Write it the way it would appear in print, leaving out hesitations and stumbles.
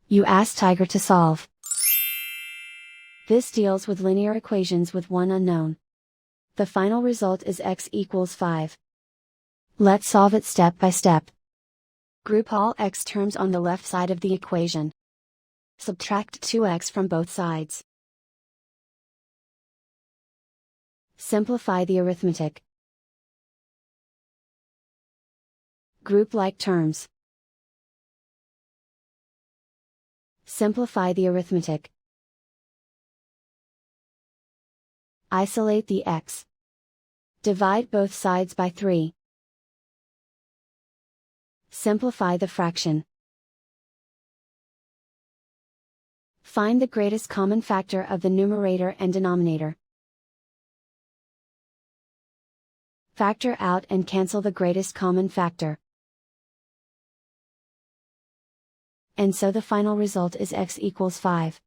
You ask Tiger to solve. This deals with linear equations with one unknown. The final result is x equals 5. Let's solve it step by step. Group all x terms on the left side of the equation. Subtract 2x from both sides. Simplify the arithmetic. Group like terms. Simplify the arithmetic. Isolate the x. Divide both sides by 3. Simplify the fraction. Find the greatest common factor of the numerator and denominator. Factor out and cancel the greatest common factor. And so the final result is x equals 5.